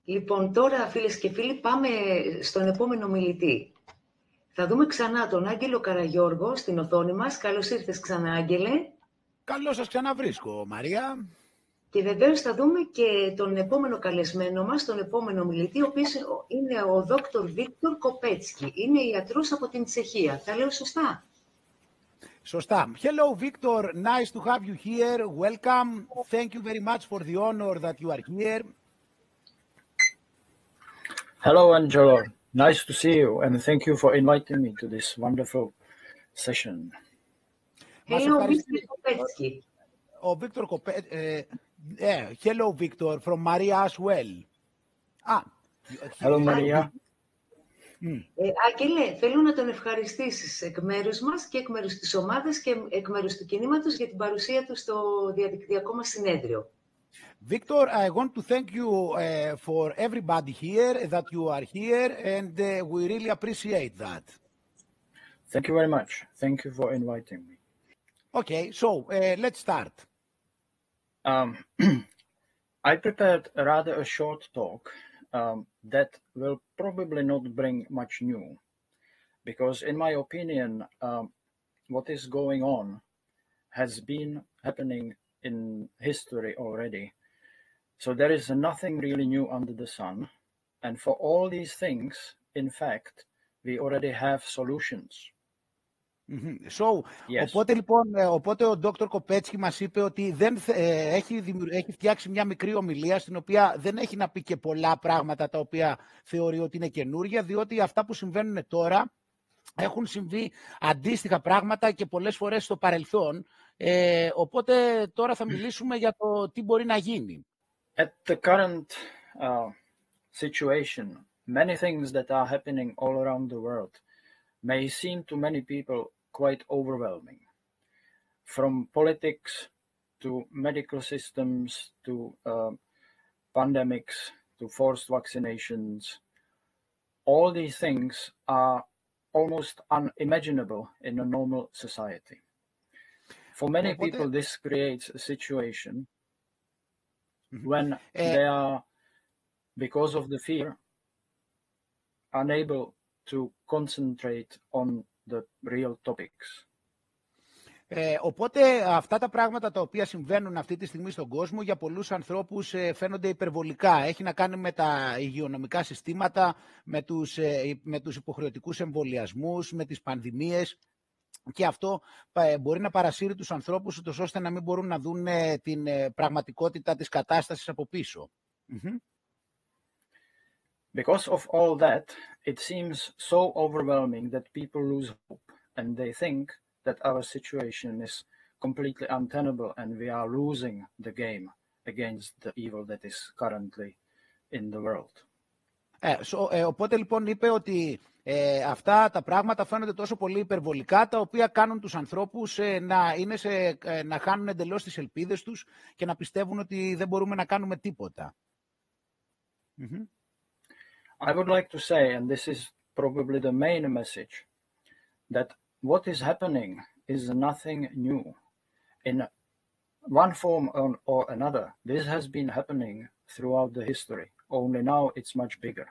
Λοιπόν, τώρα φίλες και φίλοι πάμε στον επόμενο μιλητή. Θα δούμε ξανά τον Άγγελο Καραγιώργο στην οθόνη μας. Καλώς ήρθες ξανά, Άγγελε. Καλώς σας ξαναβρίσκω, Μαρία. Και βεβαίως θα δούμε και τον επόμενο καλεσμένο μας, τον επόμενο μιλητή, ο οποίος είναι ο Dr. Victor Kopecky. Είναι ιατρός από την Τσεχία. Τα λέω σωστά? Σωστά. Hello, Victor. Nice to have you here. Welcome. Thank you very much for the honor that you are here. Hello, Angelo. Nice to see you, and thank you for inviting me to this wonderful session. Hello, Mr. Kopecky. Oh, Victor Kopecky. Hello, Victor, from Maria as well. Hello, Maria. Άγγελε, θέλω να τον ευχαριστήσεις εκ μέρους μας και εκ μέρους της ομάδας και εκ μέρους του κινήματος για την παρουσία του στο διαδικτυακό μας συνέδριο. Victor, I want to thank you for everybody here, that you are here, and we really appreciate that. Thank you very much. Thank you for inviting me. Okay, so let's start. I prepared rather a short talk that will probably not bring much new, because in my opinion, what is going on has been happening in history already. So there is nothing really new under the sun. And for all these things, in fact, we already have solutions. So, yes. Οπότε ο Dr. Kopecky μας είπε ότι έχει φτιάξει μια μικρή ομιλία στην οποία δεν έχει να πει και πολλά πράγματα τα οποία θεωρεί ότι είναι καινούρια, διότι αυτά που συμβαίνουν τώρα έχουν συμβεί αντίστοιχα πράγματα και πολλές φορές στο παρελθόν. Οπότε τώρα θα μιλήσουμε για το τι μπορεί να γίνει. At the current situation, many things that are happening all around the world may seem to many people quite overwhelming. From politics to medical systems to pandemics to forced vaccinations, all these things are almost unimaginable in a normal society. For many people, this creates a situation when they are, because of the fear, unable to concentrate on the real topics. Οπότε αυτά τα πράγματα τα οποία συμβαίνουν αυτή τη στιγμή στον κόσμο για πολλούς ανθρώπους φαίνονται υπερβολικά. Έχει να κάνει με τα υγειονομικά συστήματα, με τους υποχρεωτικούς εμβολιασμούς, με τις πανδημίες, και αυτό μπορεί να παρασύρει τους ανθρώπους ούτως ώστε να μην μπορούν να δουν την πραγματικότητα της κατάστασης από πίσω. Because of all that, it seems so overwhelming that people lose hope and they think that our situation is completely untenable and we are losing the game against the evil that is currently in the world. Οπότε λοιπόν είπε ότι αυτά τα πράγματα φαίνονται τόσο πολύ υπερβολικά, τα οποία κάνουν τους ανθρώπους να χάνουν εντελώς τις ελπίδες τους και να πιστεύουν ότι δεν μπορούμε να κάνουμε τίποτα. I would like to say, and this is probably the main message, that what is happening is nothing new. In one form or another, this has been happening throughout the history. Only now it's much bigger.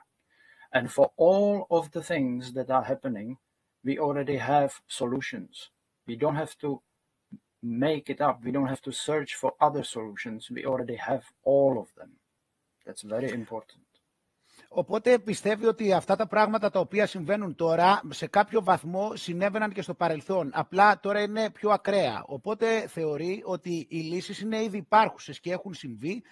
And for all of the things that are happening, we already have solutions. We don't have to make it up. We don't have to search for other solutions. We already have all of them. That's very important. Οπότε πιστεύει ότι αυτά τα πράγματα τα οποία συμβαίνουν τώρα σε κάποιο βαθμό συνέβαιναν και στο παρελθόν. Απλά τώρα είναι πιο ακραία. Οπότε θεωρεί ότι οι λύσεις είναι ήδη υπάρχουσες και έχουν συμβεί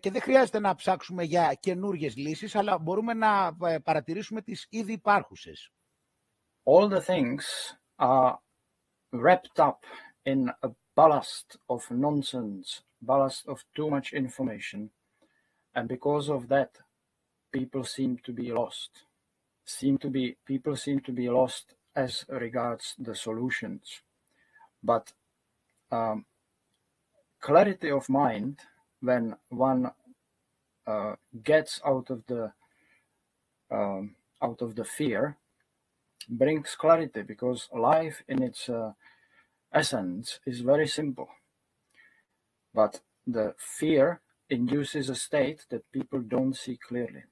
και δεν χρειάζεται να ψάξουμε για καινούργιες λύσεις, αλλά μπορούμε να παρατηρήσουμε τις ήδη υπάρχουσες. All the things are wrapped up in a ballast of nonsense, ballast of too much information, and because of that, people seem to be lost. People seem to be lost as regards the solutions. But clarity of mind, when one gets out of the fear, brings clarity, because life in its essence is very simple. But the fear induces a state that people don't see clearly.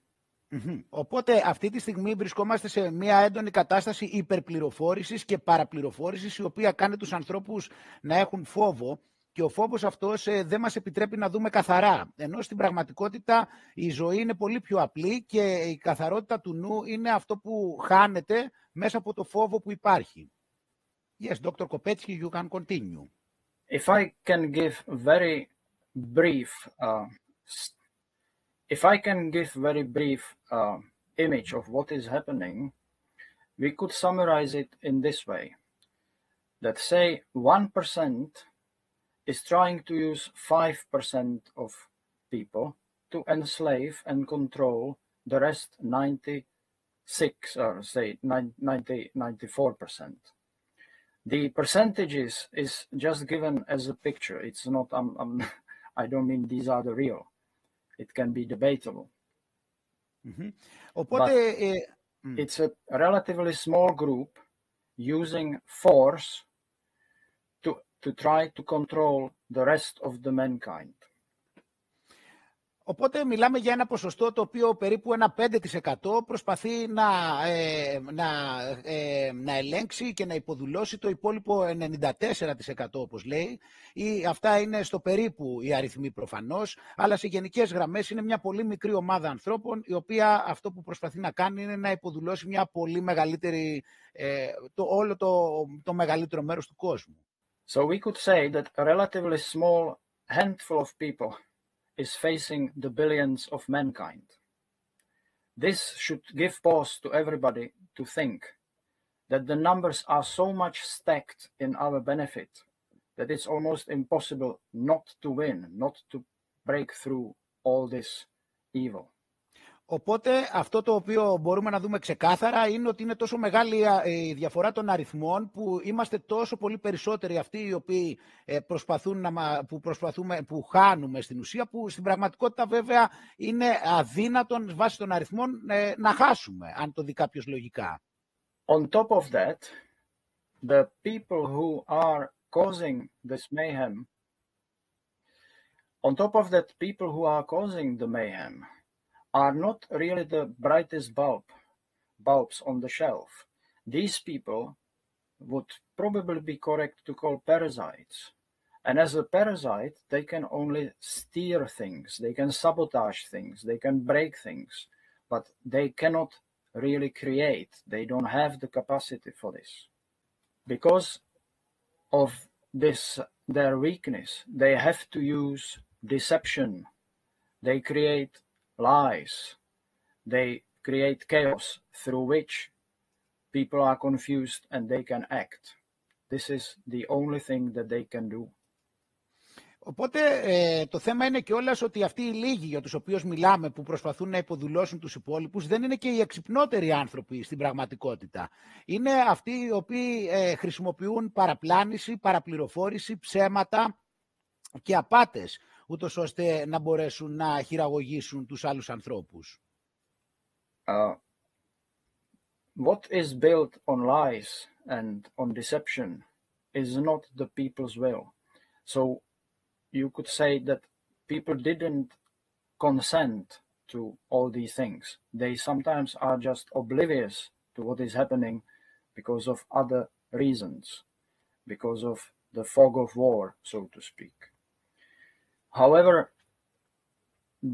Οπότε αυτή τη στιγμή βρισκόμαστε σε μια έντονη κατάσταση υπερπληροφόρησης και παραπληροφόρησης, η οποία κάνει τους ανθρώπους να έχουν φόβο, και ο φόβος αυτός δεν μας επιτρέπει να δούμε καθαρά. Ενώ στην πραγματικότητα η ζωή είναι πολύ πιο απλή και η καθαρότητα του νου είναι αυτό που χάνεται μέσα από το φόβο που υπάρχει. Yes, Dr. Kopecky, you can continue. If I can give very brief image of what is happening, we could summarize it in this way. That say 1% is trying to use 5% of people to enslave and control the rest 96 or say 94%. The percentages is just given as a picture. It's not, I don't mean these are the real. It can be debatable. But it's a relatively small group using force to try to control the rest of the mankind. Οπότε μιλάμε για ένα ποσοστό το οποίο περίπου ένα 5% προσπαθεί να ελέγξει και να υποδουλώσει το υπόλοιπο 94%, όπως λέει. Αυτά είναι στο περίπου οι αριθμοί προφανώς, αλλά σε γενικές γραμμές είναι μια πολύ μικρή ομάδα ανθρώπων, η οποία αυτό που προσπαθεί να κάνει είναι να υποδουλώσει μια πολύ μεγαλύτερη, όλο το μεγαλύτερο μέρος του κόσμου. So we could say that a relatively small handful of people is facing the billions of mankind. This should give pause to everybody to think that the numbers are so much stacked in our benefit that it's almost impossible not to win, not to break through all this evil. Οπότε αυτό το οποίο μπορούμε να δούμε ξεκάθαρα είναι ότι είναι τόσο μεγάλη η διαφορά των αριθμών, που είμαστε τόσο πολύ περισσότεροι αυτοί οι οποίοι που χάνουμε στην ουσία, που στην πραγματικότητα βέβαια είναι αδύνατον βάσει των αριθμών να χάσουμε, αν το δει κάποιος λογικά. On top of that, the people who are causing this mayhem, are not really the brightest bulbs on the shelf. These people would probably be correct to call parasites. And as a parasite, they can only steer things, they can sabotage things, they can break things, but they cannot really create. They don't have the capacity for this. Because of this, their weakness, they have to use deception. They create lies. They create chaos through which people are confused and they can act. This is the only thing that they can do. Οπότε το θέμα είναι κιόλας ότι αυτοί οι λίγοι για τους οποίους μιλάμε, που προσπαθούν να υποδουλώσουν τους υπόλοιπους, δεν είναι και οι εξυπνότεροι άνθρωποι στην πραγματικότητα. Είναι αυτοί οι οποίοι χρησιμοποιούν παραπλάνηση, παραπληροφόρηση, ψέματα και απάτες, ούτως ώστε να μπορέσουν να χειραγωγήσουν τους άλλους ανθρώπους. What is built on lies and on deception is not the people's will. So you could say that people didn't consent to all these things. They sometimes are just oblivious to what is happening because of other reasons, because of the fog of war, so to speak. However,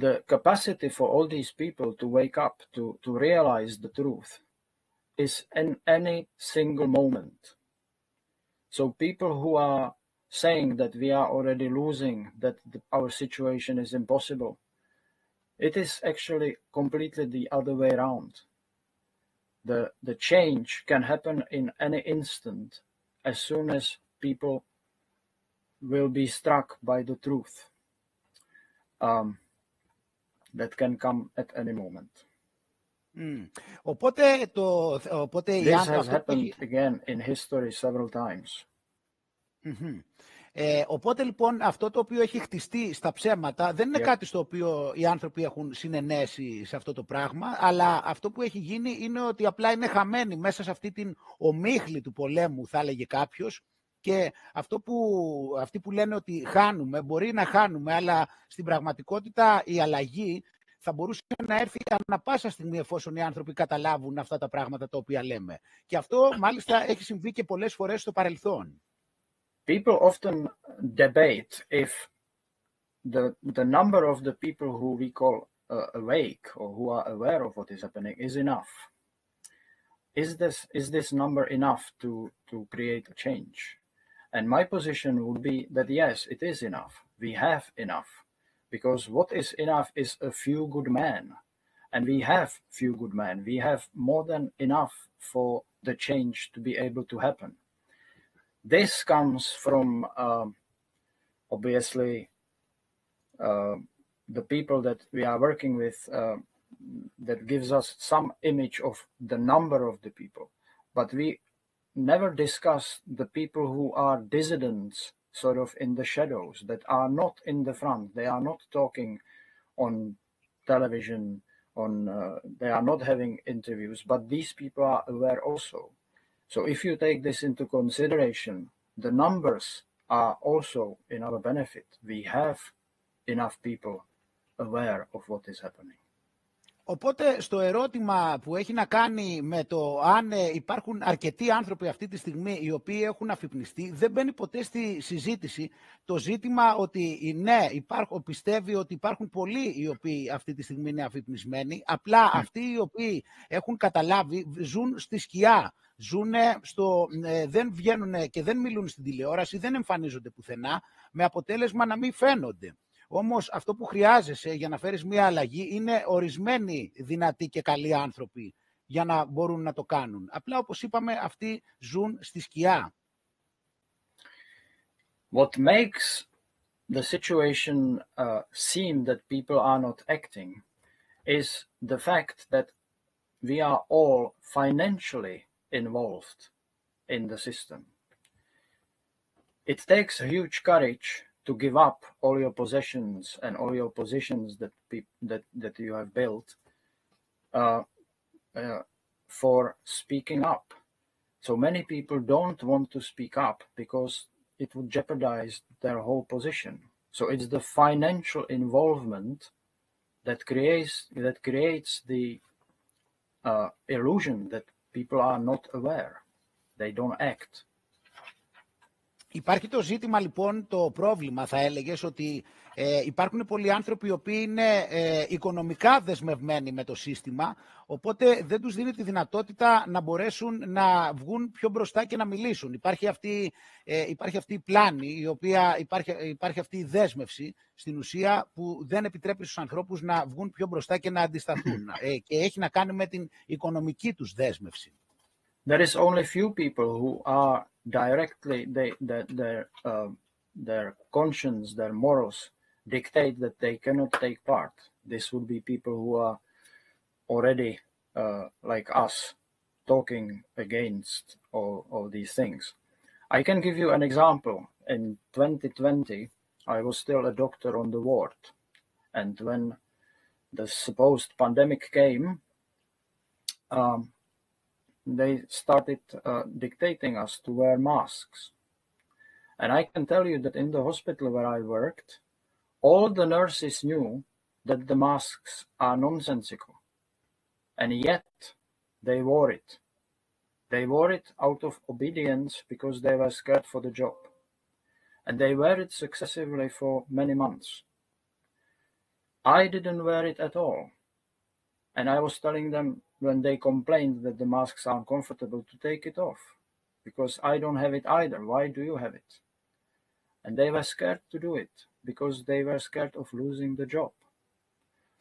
the capacity for all these people to wake up, to realize the truth, is in any single moment. So people who are saying that we are already losing, that our situation is impossible, it is actually completely the other way around. The change can happen in any instant as soon as people will be struck by the truth. That can come at any moment. Οπότε This has happened again in history several times. Οπότε λοιπόν αυτό το οποίο έχει χτιστεί στα ψέματα δεν είναι κάτι στο οποίο οι άνθρωποι έχουν συνενέσει σε αυτό το πράγμα, αλλά αυτό που έχει γίνει είναι ότι απλά είναι χαμένοι μέσα σε αυτή την ομίχλη του πολέμου, θα έλεγε κάποιος, Και αυτοί που λένε ότι χάνουμε, μπορεί να χάνουμε, αλλά στην πραγματικότητα η αλλαγή θα μπορούσε να έρθει ανά πάσα στιγμή εφόσον οι άνθρωποι καταλάβουν αυτά τα πράγματα τα οποία λέμε. Και αυτό μάλιστα έχει συμβεί και πολλές φορές στο παρελθόν. People often debate if the number of the people who we call awake or who are aware of what is happening is enough. Is this number enough to create a change? And my position would be that yes, it is enough. We have enough. Because what is enough is a few good men. And we have few good men. We have more than enough for the change to be able to happen. This comes from, obviously, the people that we are working with, that gives us some image of the number of the people. But we never discuss the people who are dissidents, sort of in the shadows, that are not in the front. They are not talking on television, they are not having interviews, but these people are aware also. So if you take this into consideration, the numbers are also in our benefit. We have enough people aware of what is happening. Οπότε στο ερώτημα που έχει να κάνει με το αν υπάρχουν αρκετοί άνθρωποι αυτή τη στιγμή οι οποίοι έχουν αφυπνιστεί, δεν μπαίνει ποτέ στη συζήτηση το ζήτημα ότι ναι, πιστεύει ότι υπάρχουν πολλοί οι οποίοι αυτή τη στιγμή είναι αφυπνισμένοι, απλά αυτοί οι οποίοι έχουν καταλάβει ζουν στη σκιά, δεν βγαίνουν και δεν μιλούν στην τηλεόραση, δεν εμφανίζονται πουθενά, με αποτέλεσμα να μην φαίνονται. Όμως αυτό που χρειάζεσαι για να φέρεις μια αλλαγή είναι ορισμένοι δυνατοί και καλοί άνθρωποι για να μπορούν να το κάνουν. Απλά όπως είπαμε, αυτοί ζουν στη σκιά. What makes the situation seem that people are not acting is the fact that we are all financially involved in the system. It takes a huge courage to give up all your possessions and all your positions that you have built for speaking up. So many people don't want to speak up because it would jeopardize their whole position. So it's the financial involvement that creates the illusion that people are not aware. They don't act. Υπάρχει το ζήτημα λοιπόν, το πρόβλημα θα έλεγες, ότι υπάρχουν πολλοί άνθρωποι οι οποίοι είναι οικονομικά δεσμευμένοι με το σύστημα, οπότε δεν τους δίνει τη δυνατότητα να μπορέσουν να βγουν πιο μπροστά και να μιλήσουν. Υπάρχει αυτή η πλάνη, η οποία υπάρχει αυτή η δέσμευση στην ουσία που δεν επιτρέπει στους ανθρώπους να βγουν πιο μπροστά και να αντισταθούν και έχει να κάνει με την οικονομική τους δέσμευση. There is only few people who are directly, their conscience, their morals dictate that they cannot take part. This would be people who are already like us, talking against all these things. I can give you an example. In 2020, I was still a doctor on the ward. And when the supposed pandemic came, they started dictating us to wear masks. And I can tell you that in the hospital where I worked, all the nurses knew that the masks are nonsensical. And yet they wore it. They wore it out of obedience because they were scared for the job. And they wear it successively for many months. I didn't wear it at all. And I was telling them when they complained that the masks are uncomfortable to take it off. Because I don't have it either. Why do you have it? And they were scared to do it because they were scared of losing the job.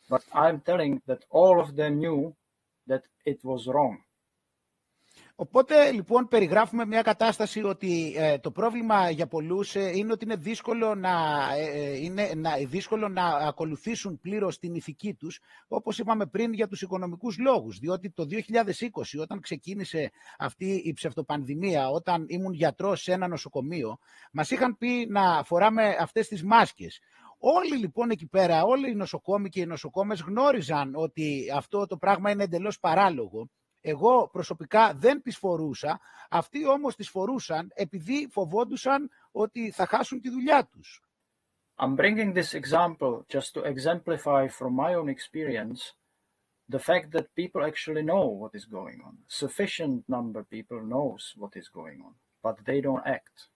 But I'm telling that all of them knew that it was wrong. Οπότε λοιπόν περιγράφουμε μια κατάσταση ότι το πρόβλημα για πολλούς είναι ότι είναι δύσκολο να ακολουθήσουν πλήρως την ηθική τους, όπως είπαμε πριν, για τους οικονομικούς λόγους. Διότι το 2020, όταν ξεκίνησε αυτή η ψευτοπανδημία, όταν ήμουν γιατρός σε ένα νοσοκομείο, μας είχαν πει να φοράμε αυτές τις μάσκες. Όλοι λοιπόν εκεί πέρα, όλοι οι νοσοκόμοι και οι νοσοκόμες γνώριζαν ότι αυτό το πράγμα είναι εντελώς παράλογο. Εγώ προσωπικά δεν τις φορούσα, αυτοί όμως τις φορούσαν επειδή φοβόντουσαν ότι θα χάσουν τη δουλειά τους. I'm bringing this example just to exemplify from my own experience the fact that people actually know what is going on. Sufficient number of people knows what is going on, but they don't act.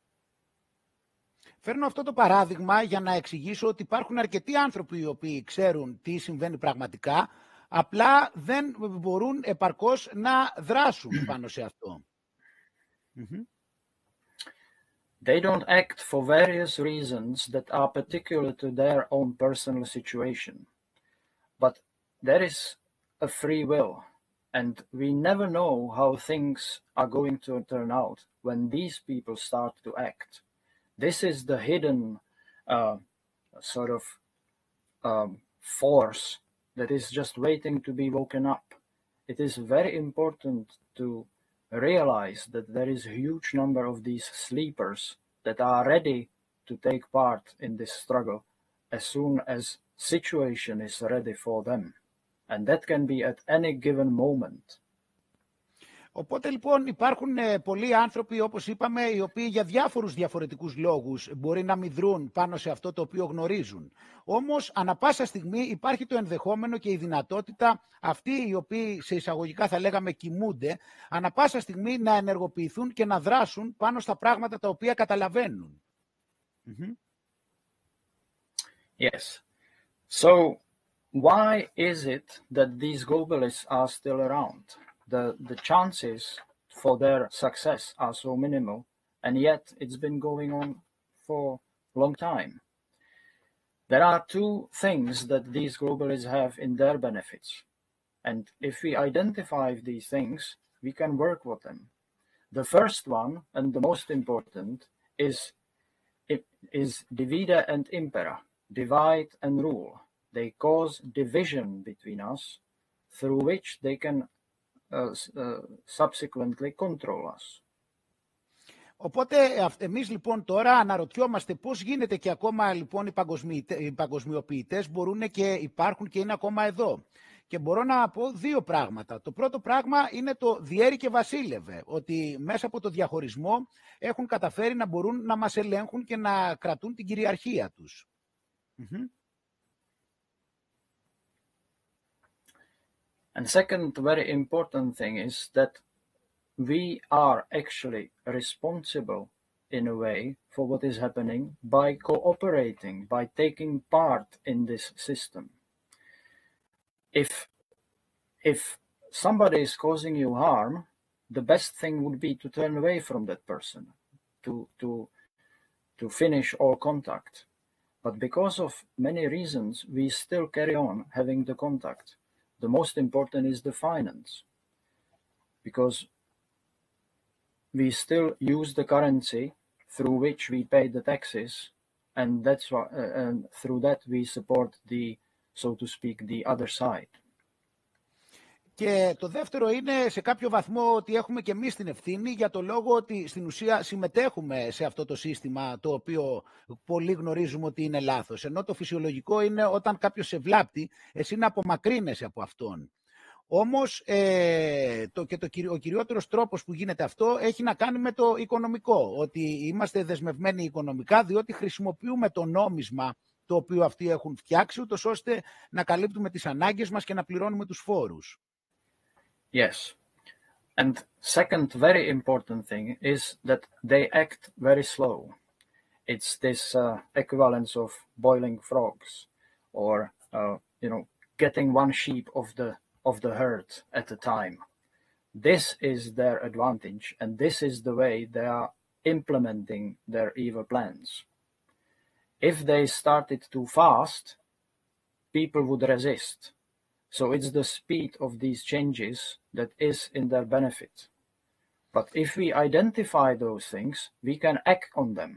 Φέρνω αυτό το παράδειγμα για να εξηγήσω ότι υπάρχουν αρκετοί άνθρωποι οι οποίοι ξέρουν τι συμβαίνει πραγματικά, απλά δεν μπορούν επαρκώς να δράσουν πάνω σε αυτό. They don't act for various reasons that are particular to their own personal situation. But there is a free will, and we never know how things are going to turn out when these people start to act. This is the hidden force that is just waiting to be woken up. It is very important to realize that there is a huge number of these sleepers that are ready to take part in this struggle as soon as situation is ready for them. And that can be at any given moment. Οπότε λοιπόν υπάρχουν πολλοί άνθρωποι, όπως είπαμε, οι οποίοι για διάφορους διαφορετικούς λόγους μπορεί να μην δρουν πάνω σε αυτό το οποίο γνωρίζουν. Όμως, ανα πάσα στιγμή υπάρχει το ενδεχόμενο και η δυνατότητα αυτοί οι οποίοι σε εισαγωγικά θα λέγαμε κοιμούνται, ανα πάσα στιγμή να ενεργοποιηθούν και να δράσουν πάνω στα πράγματα τα οποία καταλαβαίνουν. Yes. So, why is it that these globalists are still around? The chances for their success are so minimal, and yet it's been going on for a long time. There are two things that these globalists have in their benefits, and if we identify these things, we can work with them. The first one, and the most important, is divide and impera, divide and rule. They cause division between us, through which they can subsequently control us. Οπότε εμείς λοιπόν τώρα αναρωτιόμαστε πώς γίνεται και ακόμα λοιπόν οι παγκοσμιοποιητές μπορούν και υπάρχουν και είναι ακόμα εδώ. Και μπορώ να πω δύο πράγματα. Το πρώτο πράγμα είναι το διέρη και βασίλευε, ότι μέσα από το διαχωρισμό έχουν καταφέρει να μπορούν να μας ελέγχουν και να κρατούν την κυριαρχία τους. And second very important thing is that we are actually responsible in a way for what is happening by cooperating, by taking part in this system. If somebody is causing you harm, the best thing would be to turn away from that person, to finish all contact. But because of many reasons, we still carry on having the contact. The most important is the finance, because we still use the currency through which we pay the taxes, and that's why, and through that we support the, so to speak, the other side. Και το δεύτερο είναι σε κάποιο βαθμό ότι έχουμε και εμείς την ευθύνη για το λόγο ότι στην ουσία συμμετέχουμε σε αυτό το σύστημα το οποίο πολλοί γνωρίζουμε ότι είναι λάθος. Ενώ το φυσιολογικό είναι όταν κάποιος σε βλάπτει, εσύ να απομακρύνεσαι από αυτόν. Όμως ο κυριότερος τρόπος που γίνεται αυτό έχει να κάνει με το οικονομικό. Ότι είμαστε δεσμευμένοι οικονομικά διότι χρησιμοποιούμε το νόμισμα το οποίο αυτοί έχουν φτιάξει, ούτως ώστε να καλύπτουμε τις ανάγκες μας και να πληρώνουμε τους φόρους. Yes. And second very important thing is that they act very slow. It's this equivalence of boiling frogs or, getting one sheep of the herd at a time. This is their advantage, and this is the way they are implementing their evil plans. If they started too fast, people would resist. So it's the speed of these changes that is in their benefit. But if we identify those things, we can act on them.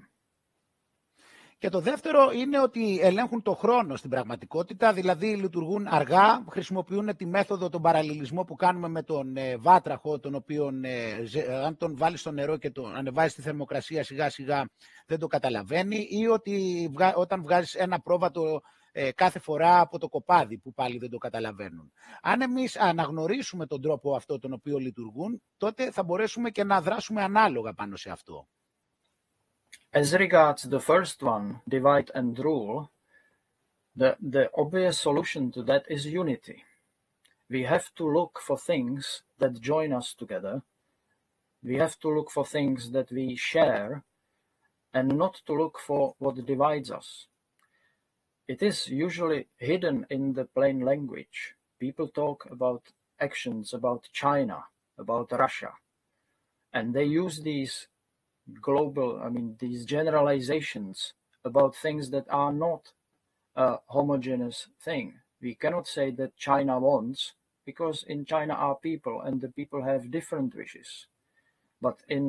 Και το δεύτερο είναι ότι ελέγχουν το χρόνο στην πραγματικότητα, δηλαδή λειτουργούν αργά, χρησιμοποιούν τη μέθοδο, τον παραλληλισμό που κάνουμε με τον βάτραχο, τον οποίο αν τον βάλεις στο νερό και τον ανεβάζεις τη θερμοκρασία σιγά σιγά δεν το καταλαβαίνει, ή ότι όταν βγάζεις ένα πρόβατο κάθε φορά από το κοπάδι που πάλι δεν το καταλαβαίνουν. Αν εμείς αναγνωρίσουμε τον τρόπο αυτό τον οποίο λειτουργούν, τότε θα μπορέσουμε και να δράσουμε ανάλογα πάνω σε αυτό. As regards the first one, divide and rule, the obvious solution to that is unity. We have to look for things that join us together. We have to look for things that we share and not to look for what divides us. It is usually hidden in the plain language. People talk about actions, about China, about Russia, and they use these these generalizations about things that are not a homogeneous thing. We cannot say that China wants, because in China are people and the people have different wishes. But in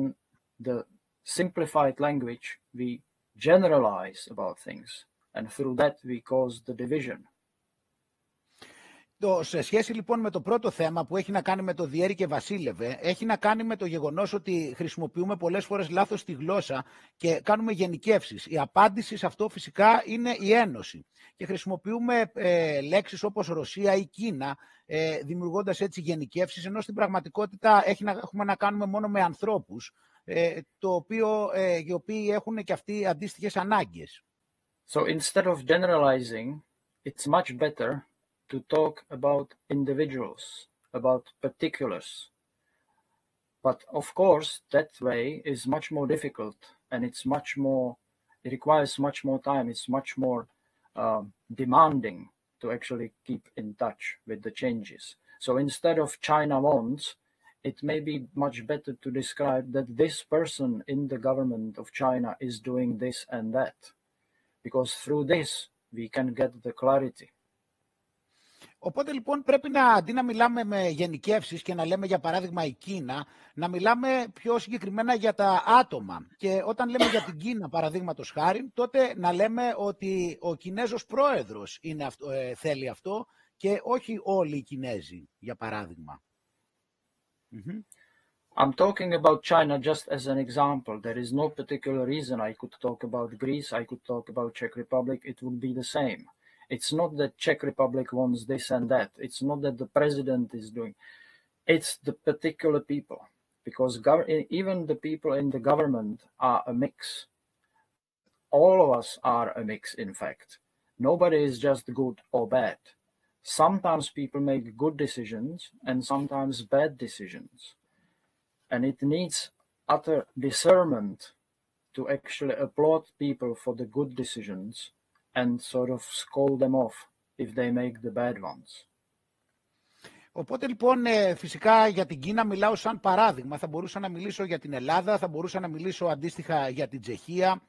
the simplified language, we generalize about things, and through that we cause the division. Σε σχέση λοιπόν με το πρώτο θέμα που έχει να κάνει με το διέρη και βασίλευε, έχει να κάνει με το γεγονός ότι χρησιμοποιούμε πολλές φορές λάθος τη γλώσσα και κάνουμε γενικεύσεις. Η απάντηση σε αυτό φυσικά είναι η ένωση. Και χρησιμοποιούμε λέξεις όπως Ρωσία ή Κίνα, δημιουργώντας έτσι γενικεύσεις, ενώ στην πραγματικότητα έχουμε να κάνουμε μόνο με ανθρώπους, οι οποίοι έχουν και αυτοί αντίστοιχες ανάγκες. So instead of generalizing, it's much better to talk about individuals, about particulars. But of course, that way is much more difficult, and it requires much more time, it's much more demanding to actually keep in touch with the changes. So instead of China wants, it may be much better to describe that this person in the government of China is doing this and that, because through this we can get the clarity. Οπότε λοιπόν πρέπει αντί να μιλάμε με γενικεύσεις και να λέμε για παράδειγμα η Κίνα, να μιλάμε πιο συγκεκριμένα για τα άτομα. Και όταν λέμε για την Κίνα παραδείγματος χάρη, τότε να λέμε ότι ο Κινέζος πρόεδρος θέλει αυτό και όχι όλοι οι Κινέζοι, για παράδειγμα. I'm talking about China just as an example. There is no particular reason I could talk about Greece, I could talk about Czech Republic, it would be the same. It's not that Czech Republic wants this and that. It's not that the president is doing. It's the particular people. Because even the people in the government are a mix. All of us are a mix, in fact. Nobody is just good or bad. Sometimes people make good decisions and sometimes bad decisions. And it needs utter discernment to actually applaud people for the good decisions and sort of scold them off if they make the bad ones. Οπότε λοιπόν φυσικά για την Κίνα μιλάω σαν παράδειγμα. Θα μπορούσα να μιλήσω για την Ελλάδα, θα μπορούσα να μιλήσω αντίστοιχα για την Τσεχία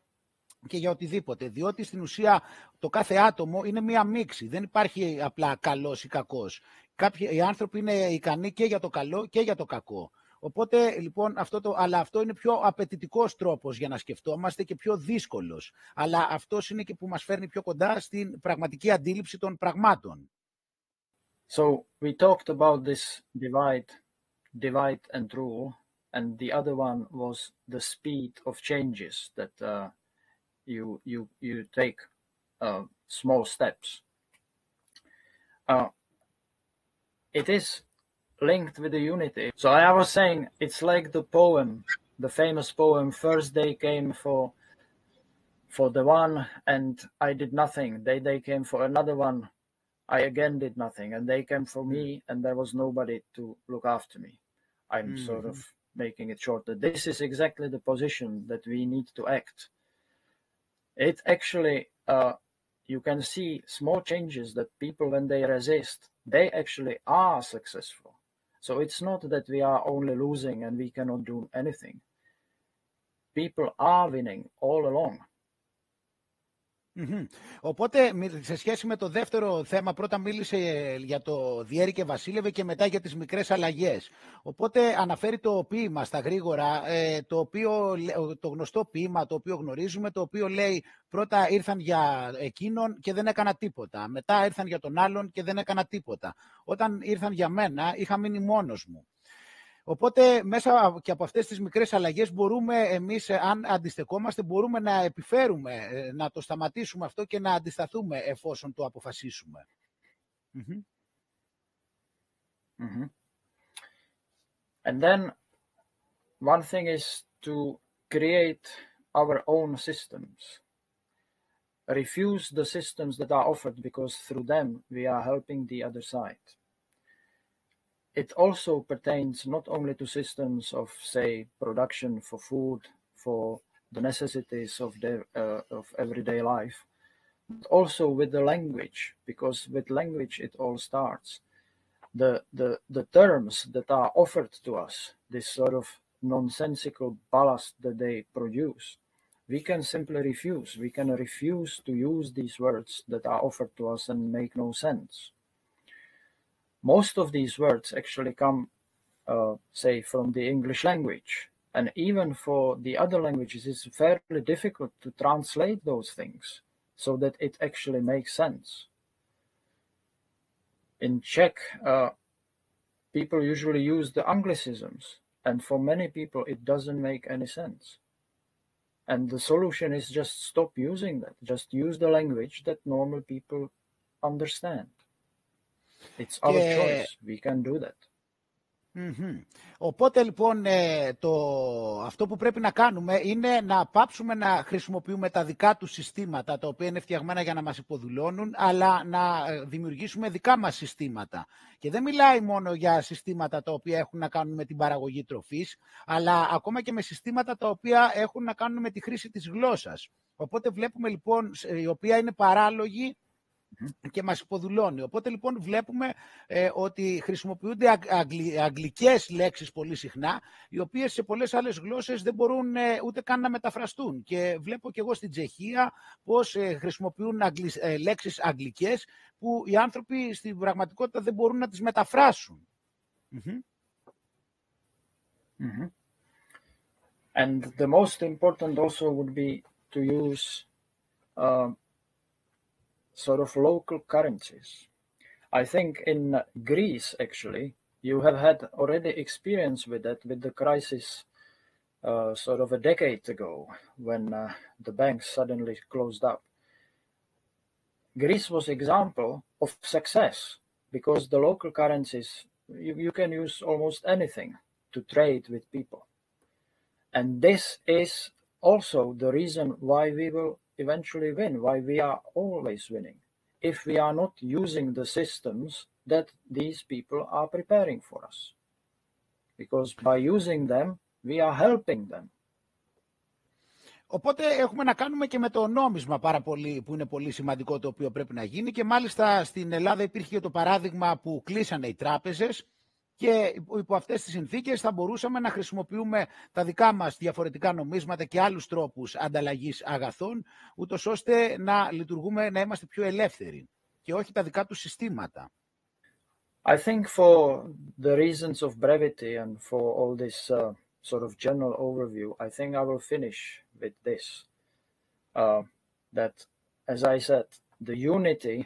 και για οτιδήποτε. Διότι στην ουσία το κάθε άτομο είναι μία μίξη. Δεν υπάρχει απλά καλός ή κακός. Οι άνθρωποι είναι ικανοί και για το καλό και για το κακό. Οπότε, λοιπόν, αλλά αυτό είναι πιο απαιτητικός τρόπος για να σκεφτόμαστε και πιο δύσκολος. Αλλά αυτός είναι και που μας φέρνει πιο κοντά στην πραγματική αντίληψη των πραγμάτων. So, we talked about this divide and rule, and the other one was the speed of changes that you take small steps. It is linked with the unity. So I was saying it's like the poem, the famous poem, first they came for the one and I did nothing. They came for another one, I again did nothing. And they came for me and there was nobody to look after me. I'm sort of making it short. This is exactly the position that we need to act. It actually, you can see small changes that people, when they resist, they actually are successful. So it's not that we are only losing and we cannot do anything. People are winning all along. Οπότε, σε σχέση με το δεύτερο θέμα, πρώτα μίλησε για το διέρη και βασίλευε και μετά για τις μικρές αλλαγές. Οπότε αναφέρει το ποίημα στα γρήγορα, το γνωστό ποίημα, το οποίο γνωρίζουμε, το οποίο λέει πρώτα ήρθαν για εκείνον και δεν έκανα τίποτα. Μετά ήρθαν για τον άλλον και δεν έκανα τίποτα. Όταν ήρθαν για μένα, είχα μείνει μόνος μου. Οπότε μέσα και από αυτές τις μικρές αλλαγές μπορούμε εμείς, αν αντιστεκόμαστε, μπορούμε να επιφέρουμε, να το σταματήσουμε αυτό και να αντισταθούμε εφόσον το αποφασίσουμε. And then one thing is to create our own systems. Refuse the systems that are offered because through them we are helping the other side. It also pertains not only to systems of, say, production for food, for the necessities of everyday life, but also with the language, because with language it all starts. The terms that are offered to us, this sort of nonsensical ballast that they produce, we can simply refuse. We can refuse to use these words that are offered to us and make no sense. Most of these words actually come, say, from the English language. And even for the other languages, it's fairly difficult to translate those things so that it actually makes sense. In Czech, people usually use the Anglicisms, and for many people it doesn't make any sense. And the solution is just stop using that. Just use the language that normal people understand. It's our choice. We can do that. Οπότε λοιπόν αυτό που πρέπει να κάνουμε είναι να πάψουμε να χρησιμοποιούμε τα δικά τους συστήματα, τα οποία είναι φτιαγμένα για να μας υποδουλώνουν, αλλά να δημιουργήσουμε δικά μας συστήματα. Και δεν μιλάει μόνο για συστήματα τα οποία έχουν να κάνουν με την παραγωγή τροφής, αλλά ακόμα και με συστήματα τα οποία έχουν να κάνουν με τη χρήση της γλώσσας. Οπότε βλέπουμε λοιπόν, η οποία είναι παράλογη και μας υποδουλώνει. Οπότε λοιπόν βλέπουμε ότι χρησιμοποιούνται αγγλικές λέξεις πολύ συχνά, οι οποίες σε πολλές άλλες γλώσσες δεν μπορούν ούτε καν να μεταφραστούν. Και βλέπω και εγώ στην Τσεχία πώς χρησιμοποιούν λέξεις αγγλικές που οι άνθρωποι στην πραγματικότητα δεν μπορούν να τις μεταφράσουν. And the most important also would be to use sort of local currencies. I think in Greece, actually, you have had already experience with that, with the crisis sort of a decade ago when the banks suddenly closed up. Greece was an example of success because the local currencies, you can use almost anything to trade with people. And this is also the reason why we will eventually win, why we are always winning, if we are not using the systems that these people are preparing for us. Because by using them, we are helping them. Οπότε έχουμε να κάνουμε και με το νόμισμα πάρα πολύ, που είναι πολύ σημαντικό, το οποίο πρέπει να γίνει, και μάλιστα στην Ελλάδα υπήρχε το παράδειγμα που κλείσανε οι τράπεζες και υπό αυτές τις συνθήκες θα μπορούσαμε να χρησιμοποιούμε τα δικά μας διαφορετικά νομίσματα και άλλους τρόπους ανταλλαγής αγαθών, ούτως ώστε να λειτουργούμε, να είμαστε πιο ελεύθεροι και όχι τα δικά τους συστήματα. I think for the reasons of brevity and for all this sort of general overview, I think I will finish with this. That, as I said, the unity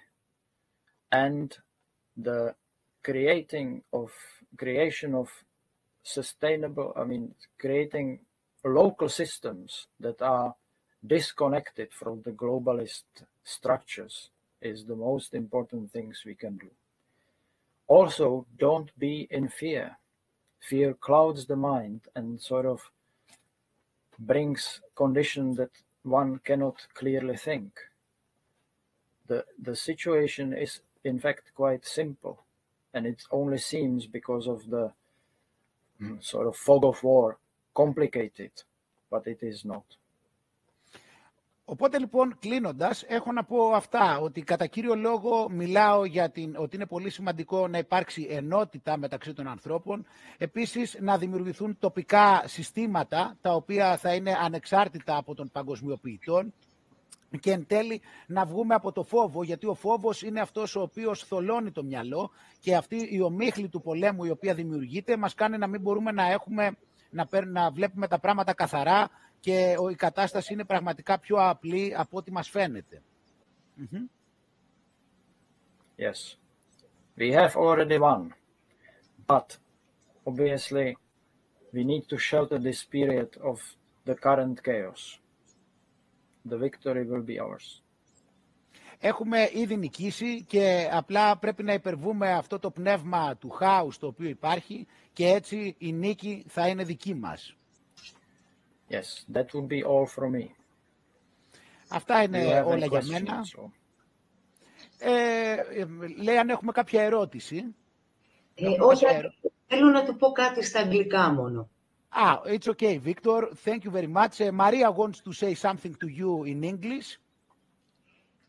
and the creation of sustainable, creating local systems that are disconnected from the globalist structures is the most important things we can do. Also, don't be in fear. Fear clouds the mind and sort of brings condition that one cannot clearly think. The situation is in fact quite simple, and it only seems because of the sort of fog of war complicated, but it is not. Οπότε λοιπόν, κλείνοντας, έχω να πω αυτά, ότι κατά κύριο λόγο μιλάω για ότι είναι πολύ σημαντικό να υπάρξει ενότητα μεταξύ των ανθρώπων, επίσης να δημιουργηθούν τοπικά συστήματα τα οποία θα είναι ανεξάρτητα από των παγκοσμιοποιητών και εν τέλει να βγούμε από το φόβο, γιατί ο φόβος είναι αυτός ο οποίος θολώνει το μυαλό και αυτή η ομίχλη του πολέμου η οποία δημιουργείται μας κάνει να μην μπορούμε να βλέπουμε τα πράγματα καθαρά και η κατάσταση είναι πραγματικά πιο απλή από ό,τι μας φαίνεται. Yes, we have already won, but obviously We need to shelter this period of the current chaos. The victory will be ours. Έχουμε ήδη νικήσει και απλά πρέπει να υπερβούμε αυτό το πνεύμα του χάους το οποίο υπάρχει και έτσι η νίκη θα είναι δική μας. Yes, that would be all from me. Αυτά είναι όλα για μένα. Λέει αν έχουμε κάποια ερώτηση. Όχι, θέλω να του πω κάτι στα αγγλικά μόνο. It's okay, Victor. Thank you very much. Maria wants to say something to you in English.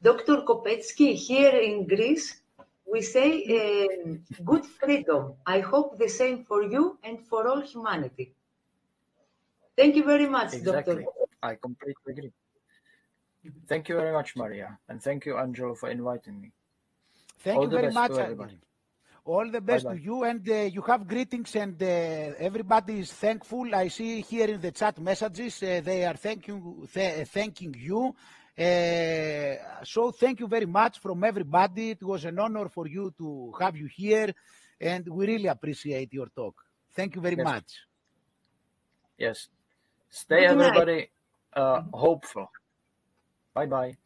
Dr. Kopecky, here in Greece, we say good freedom. I hope the same for you and for all humanity. Thank you very much, Exactly. Dr. I completely agree. Thank you very much, Maria. And thank you, Angelo, for inviting me. Thank you very much. All the best Bye-bye. to you. And you have greetings and everybody is thankful. I see here in the chat messages, they are thanking you. So thank you very much from everybody. It was an honor for you to have you here. And we really appreciate your talk. Thank you very much. Yes. Stay everybody hopeful. Bye-bye.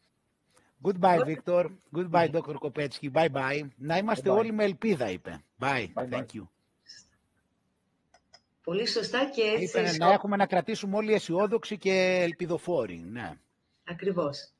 Goodbye, Victor. Goodbye, Dr. Kopecky. Bye-bye. Να είμαστε όλοι με ελπίδα, είπε. Bye. Thank you. Πολύ σωστά και έτσι... Είπε να έχουμε να κρατήσουμε όλοι αισιόδοξοι και ελπιδοφόροι. Ναι. Ακριβώς.